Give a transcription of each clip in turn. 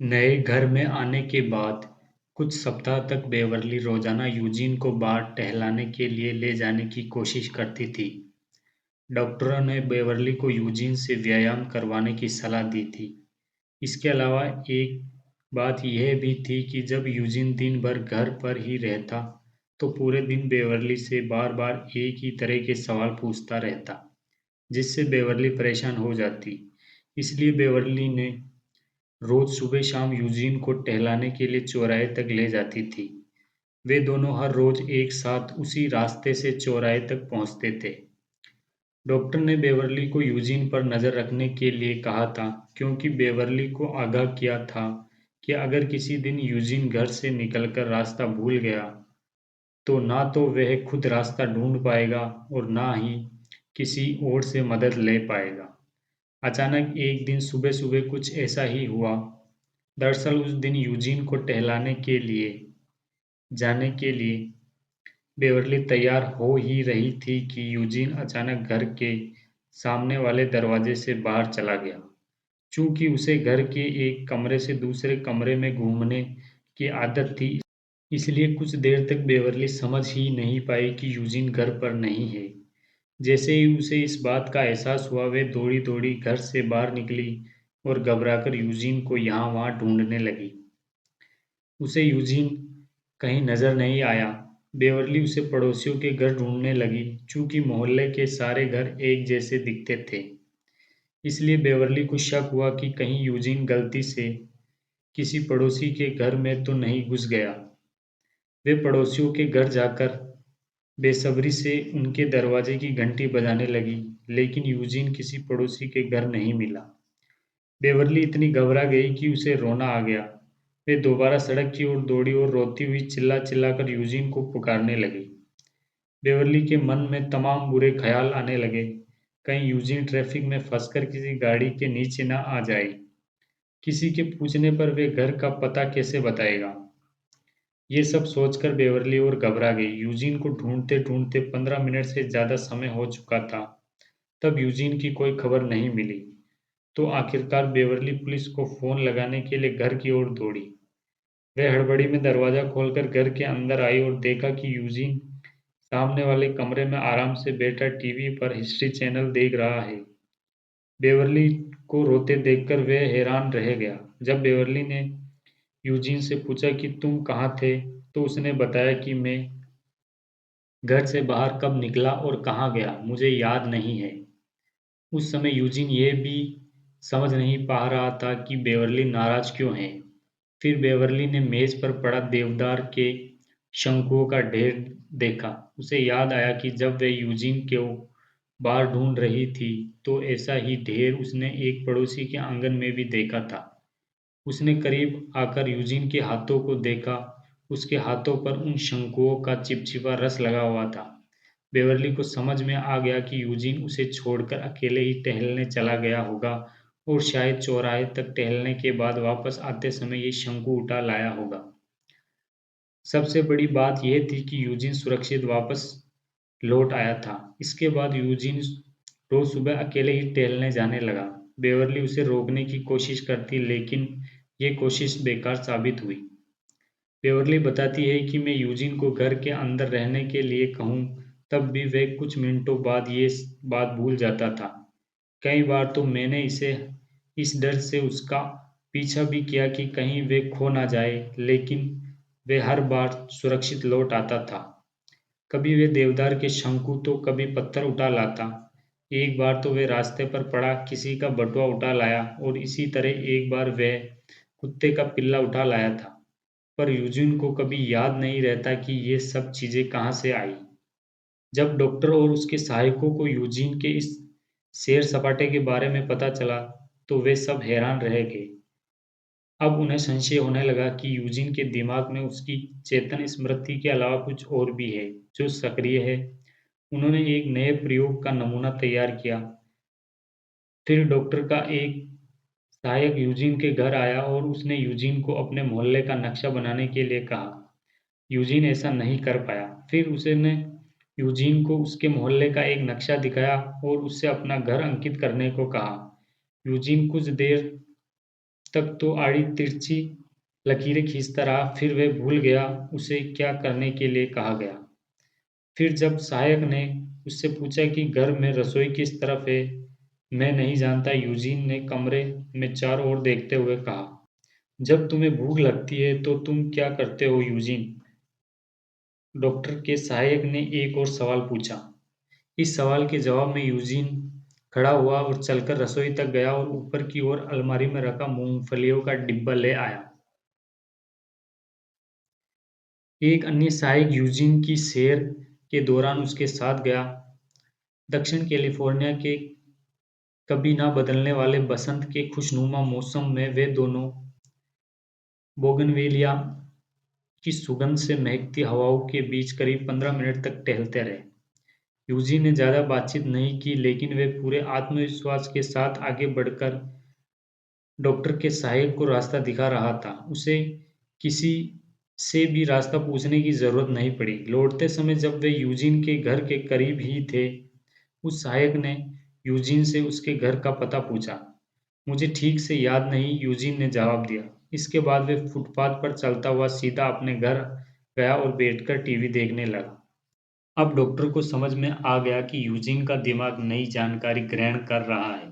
नए घर में आने के बाद कुछ सप्ताह तक बेवरली रोजाना यूजीन को बाहर टहलाने के लिए ले जाने की कोशिश करती थी। डॉक्टरों ने बेवरली को यूजीन से व्यायाम करवाने की सलाह दी थी। इसके अलावा एक बात यह भी थी कि जब यूजीन दिन भर घर पर ही रहता, तो पूरे दिन बेवरली से बार-बार एक ही तरह के सवाल पूछता रहता, जिससे बेवरली परेशान हो जाती। इसलिए बेवरली ने रोज सुबह-शाम यूजीन को टहलाने के लिए चौराहे तक ले जाती थी। वे दोनों हर रोज एक साथ उसी रास्ते से चौराहे तक पहुंचते थे। डॉक्टर ने बेवरली को यूजीन पर नजर रखने के लिए कहा था, क्योंकि बेवरली को आगाह किया था कि अगर किसी दिन यूजीन घर से निकलकर रास्ता भूल गया, तो ना तो वह खुद रास्ता ढूंढ पाएगा और ना ही किसी और से मदद ले पाएगा। अचानक एक दिन सुबह-सुबह कुछ ऐसा ही हुआ। दरअसल उस दिन यूजीन को टहलाने के लिए जाने के लिए बेवरली तैयार हो ही रही थी कि यूजीन अचानक घर के सामने वाले दरवाजे से बाहर चला गया। चूंकि उसे घर के एक कमरे से दूसरे कमरे में घूमने की आदत थी, इसलिए कुछ देर तक बेवरली समझ ही नहीं पाई कि यूजीन घर पर नहीं है। जैसे ही उसे इस बात का एहसास हुआ, वे दौड़ी-दौड़ी घर से बाहर निकली और घबराकर यूजीन को यहाँ-वहाँ ढूंढने लगी। उसे यूजीन कहीं नजर नहीं आया। बेवरली उसे पड़ोसियों के घर ढूंढने लगी, चूंकि मोहल्ले के सारे घर एक जैसे दिखते थे। इसलिए बेवरली को शक हुआ कि कहीं यूजीन गलती से किसी पड़ोसी के घर में तो नहीं घुस गया। वे पड़ोसियों के घर जाकर बेसब्री से उनके दरवाजे की घंटी बजाने लगी, लेकिन यूजीन किसी पड़ोसी के घर नहीं मिला। बेवरली इतनी घबरा गई कि उसे रोना आ गया। वे दोबारा सड़क की ओर दौड़ी और रोती हुई चिल्ला-चिल्लाकर यूजीन को पुकारने लगी। बेवरली के मन में तमाम बुरे ख्याल आने लगे। कहीं यूजीन ट्रैफिक में फंसकर किसी गाड़ी के नीचे न आ जाए। किसी के पूछने पर वे घर का पता कैसे बताएगा? ये सब सोचकर बेवरली और घबरा गई। यूजीन को ढूंढते-ढूंढते 15 मिनट से ज़्यादा समय हो चुका था। तब यूजीन की कोई खबर नहीं मिली। तो आखिरकार बेवरली पुलिस को फ़ोन लगाने के लिए घर की ओर दौड़ी। वह हड़बड़ी में दरवाज़ा खोलकर घर के अंदर आई और देखा कि यूजीन सामने वाले कमरे में आराम से बैठा टीवी पर हिस्ट्री चैनल देख रहा है। बेवरली को रोते देखकर वह हैरान रह गया। जब बेवरली ने यूजीन से पूछा कि तुम कहाँ थे, तो उसने बताया कि मैं घर से बाहर कब निकला और कहाँ गया, मुझे याद नहीं है। उस समय यूजीन ये भी समझ नहीं पा रहा था कि बेवरली नाराज क्यों है। फिर बेवरली ने मेज पर पड़ा देवदार के शंकुओं का ढेर देखा। उसे याद आया कि जब वह यूजीन को बाहर ढूंढ रही थी, तो ऐसा ही ढेर उसने एक पड़ोसी के आंगन में भी देखा था। उसने करीब आकर यूजीन के हाथों को देखा। उसके हाथों पर उन शंकुओं का चिपचिपा रस लगा हुआ था। बेवरली को समझ में आ गया कि यूजीन उसे छोड़कर अकेले ही टहलने चला गया होगा और शायद चौराहे तक टहलने के बाद वापस आते समय ये शंकु उठा लाया होगा। सबसे बड़ी बात यह थी कि यूजीन सुरक्षित वापस लौट आया था। इसके बाद यूजीन रोज सुबह अकेले ही टहलने जाने लगा। बेवरली उसे रोकने की कोशिश करती, लेकिन ये कोशिश बेकार साबित हुई। बेवरली बताती है कि मैं यूजीन को घर के अंदर रहने के लिए कहूँ, तब भी वह कुछ मिनटों बाद ये बात भूल जाता था। कई बार तो मैंने इसे इस डर से उसका पीछा भी किया कि कहीं वे खो ना जाए, लेकिन वे हर बार सुरक्षित लौट आता था। कभी वे देवदार के शंकु तो कभी पत्थर उठा लाता। एक बार तो वे रास्ते पर पड़ा किसी का बटुआ उठा लाया और इसी तरह एक बार वह कुत्ते का पिल्ला उठा लाया था। पर यूजिन को कभी याद नहीं रहता कि ये सब चीजें कहाँ से आई। जब डॉक्टर और उसके सहायकों को यूजीन के इस सैर सपाटे के बारे में पता चला, तो वे सब हैरान रह गए। अब उन्हें संशय होने लगा कि यूजीन के दिमाग में उसकी चेतन स्मृति के अलावा कुछ और भी है, जो सक्रिय है। उन्होंने एक नए प्रयोग का नमूना तैयार किया। फिर डॉक्टर का एक सहायक यूजीन के घर आया और उसने यूजीन को अपने मोहल्ले का नक्शा बनाने के लिए कहा। यूजीन ऐसा नहीं कर पाया। फिर उसने यूजीन को उसके मोहल्ले का एक नक्शा दिखाया और उससे अपना घर अंकित करने को कहा। यूजीन कुछ देर तक तो आड़ी तिरछी लकीरें खींचता रहा, फिर वह भूल गया उसे क्या करने के लिए कहा गया। फिर जब सहायक ने उससे पूछा कि घर में रसोई किस तरफ है, मैं नहीं जानता, यूजीन ने कमरे में चारों ओर देखते हुए कहा। जब तुम्हें भूख लगती है तो तुम क्या करते हो यूजीन? डॉक्टर के सहायक ने एक और सवाल पूछा। इस सवाल के जवाब में यूजीन खड़ा हुआ और चलकर रसोई तक गया और ऊपर की ओर अलमारी में रखा मूंगफलियों का डिब्बा ले आया। एक अन्य सहायक यूजीन की सैर के दौरान उसके साथ गया। दक्षिण कैलिफोर्निया के कभी ना बदलने वाले बसंत के खुशनुमा मौसम में वे दोनों बोगनवेलिया की सुगंध से महकती हवाओं के बीच करीब 15 मिनट तक टहलते रहे। यूजी ने ज्यादा बातचीत नहीं की, लेकिन वे पूरे आत्मविश्वास के साथ आगे बढ़कर डॉक्टर के सहायक को रास्ता दिखा रहा था। उसे किसी से भी रास्ता पूछने की जरूरत नहीं पड़ी। लौटते समय जब वे यूजीन के घर के करीब ही थे, उस सहायक ने यूजीन से उसके घर का पता पूछा। मुझे ठीक से याद नहीं, यूजीन ने जवाब दिया। इसके बाद वे फुटपाथ पर चलता हुआ सीधा अपने घर गया और बैठकर टीवी देखने लगा। अब डॉक्टर को समझ में आ गया कि यूजीन का दिमाग नई जानकारी ग्रहण कर रहा है,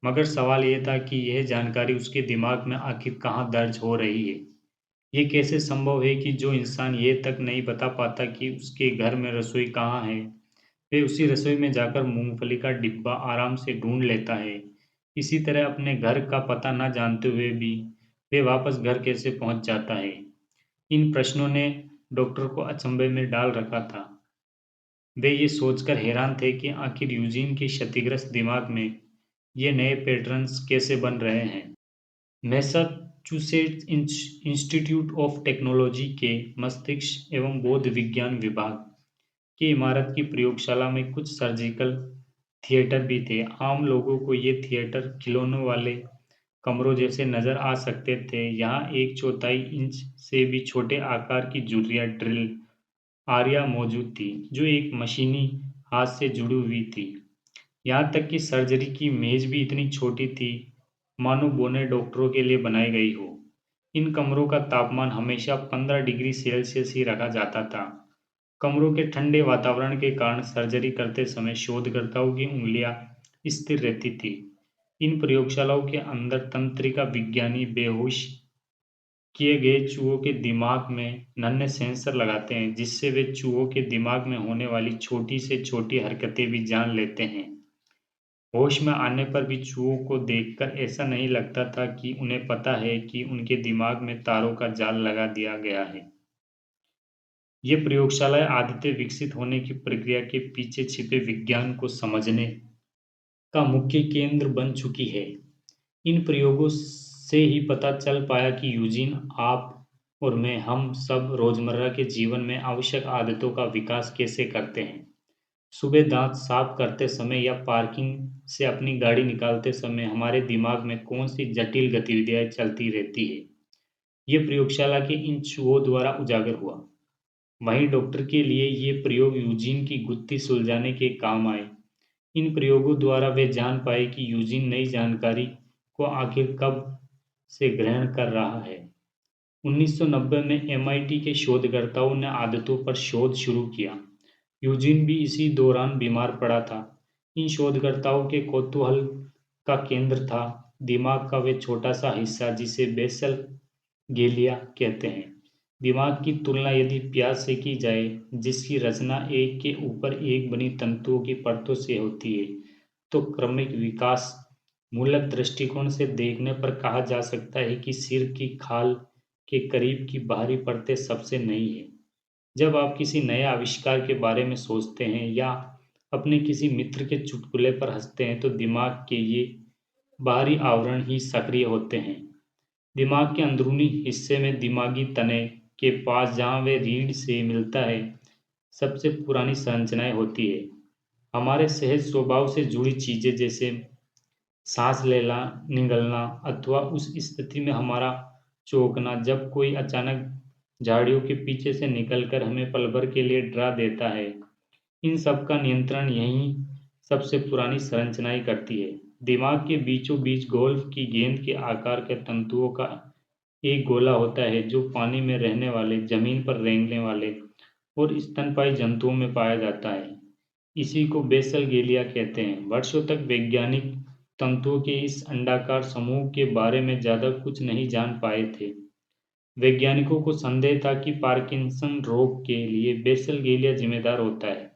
मगर सवाल यह था कि यह जानकारी उसके दिमाग में आखिर कहाँ दर्ज हो रही है। ये कैसे संभव है कि जो इंसान ये तक नहीं बता पाता कि उसके घर में रसोई कहाँ है, वे उसी रसोई में जाकर मूंगफली का डिब्बा आराम से ढूंढ लेता है। इसी तरह अपने घर का पता न जानते हुए भी वे वापस घर कैसे पहुंच जाता है। इन प्रश्नों ने डॉक्टर को अचंभे में डाल रखा था। वे ये सोचकर हैरान थे कि आखिर यूजीन के क्षतिग्रस्त दिमाग में ये नए पैटर्न्स कैसे बन रहे हैं। मैसाचुसेट्स इंस्टीट्यूट ऑफ टेक्नोलॉजी के मस्तिष्क एवं बौद्ध विज्ञान विभाग की इमारत की प्रयोगशाला में कुछ सर्जिकल थिएटर भी थे। आम लोगों को ये थिएटर खिलौनों वाले कमरों जैसे नजर आ सकते थे। यहाँ 1/4 इंच से भी छोटे आकार की झुर्रियाँ ड्रिल आरिया मौजूद थी, जो एक मशीनी हाथ से जुड़ी हुई थी। यहाँ तक कि सर्जरी की मेज भी इतनी छोटी थी, मानो बोने डॉक्टरों के लिए बनाई गई हो। इन कमरों का तापमान हमेशा 15 डिग्री सेल्सियस ही रखा जाता था। कमरों के ठंडे वातावरण के कारण सर्जरी करते समय शोधकर्ताओं की उंगलियां स्थिर रहती थी। इन प्रयोगशालाओं के अंदर तंत्रिका विज्ञानी बेहोश किए गए चूहों के दिमाग में नन्हे सेंसर लगाते हैं, जिससे वे चूहों के दिमाग में होने वाली छोटी से छोटी हरकतें भी जान लेते हैं। होश में आने पर भी चूहों को देखकर ऐसा नहीं लगता था कि उन्हें पता है कि उनके दिमाग में तारों का जाल लगा दिया गया है। ये प्रयोगशालाएं आदतें विकसित होने की प्रक्रिया के पीछे छिपे विज्ञान को समझने का मुख्य केंद्र बन चुकी है। इन प्रयोगों से ही पता चल पाया कि यूजीन, आप और मैं, हम सब रोजमर्रा के जीवन में आवश्यक आदतों का विकास कैसे करते हैं। सुबह दांत साफ करते समय या पार्किंग से अपनी गाड़ी निकालते समय हमारे दिमाग में कौन सी जटिल गतिविधियां चलती रहती है, ये प्रयोगशाला के इन चूहों द्वारा उजागर हुआ। वहीं डॉक्टर के लिए ये प्रयोग यूजीन की गुत्थी सुलझाने के काम आए। इन प्रयोगों द्वारा वे जान पाए कि यूजीन नई जानकारी को आखिर कब से ग्रहण कर रहा है। 1990 में एमआईटी के शोधकर्ताओं ने आदतों पर शोध शुरू किया। यूजीन भी इसी दौरान बीमार पड़ा था। इन शोधकर्ताओं के कौतूहल का केंद्र था दिमाग का वे छोटा सा हिस्सा जिसे बेसल गेलिया कहते हैं। दिमाग की तुलना यदि प्याज से की जाए, जिसकी रचना एक के ऊपर एक बनी तंतुओं की परतों से होती है, तो क्रमिक विकास मूलक दृष्टिकोण से देखने पर कहा जा सकता है कि सिर की खाल के करीब की बाहरी परतें सबसे नई है। जब आप किसी नए आविष्कार के बारे में सोचते हैं या अपने किसी मित्र के चुटकुले पर हंसते हैं, तो दिमाग के ये बाहरी आवरण ही सक्रिय होते हैं। दिमाग के अंदरूनी हिस्से में दिमागी तने के पास, जहाँ वे रीढ़ से मिलता है, सबसे पुरानी संरचनाएं होती है। हमारे सहज स्वभाव से जुड़ी चीजें जैसे सांस लेना, निगलना अथवा उस स्थिति में हमारा चौंकना जब कोई अचानक झाड़ियों के पीछे से निकलकर हमें पल भर के लिए डरा देता है, इन सब का नियंत्रण यही सबसे पुरानी संरचनाएं करती है। दिमाग के बीचों बीच गोल्फ की गेंद के आकार के तंतुओं का एक गोला होता है जो पानी में रहने वाले, जमीन पर रेंगने वाले और स्तनपायी जंतुओं में पाया जाता है। इसी को बेसल गेलिया कहते हैं। वर्षों तक वैज्ञानिक तंतुओं के इस अंडाकार समूह के बारे में ज्यादा कुछ नहीं जान पाए थे। वैज्ञानिकों को संदेह था कि पार्किंसन रोग के लिए बेसल गेलिया जिम्मेदार होता है,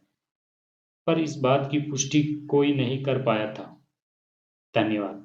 पर इस बात की पुष्टि कोई नहीं कर पाया था। धन्यवाद।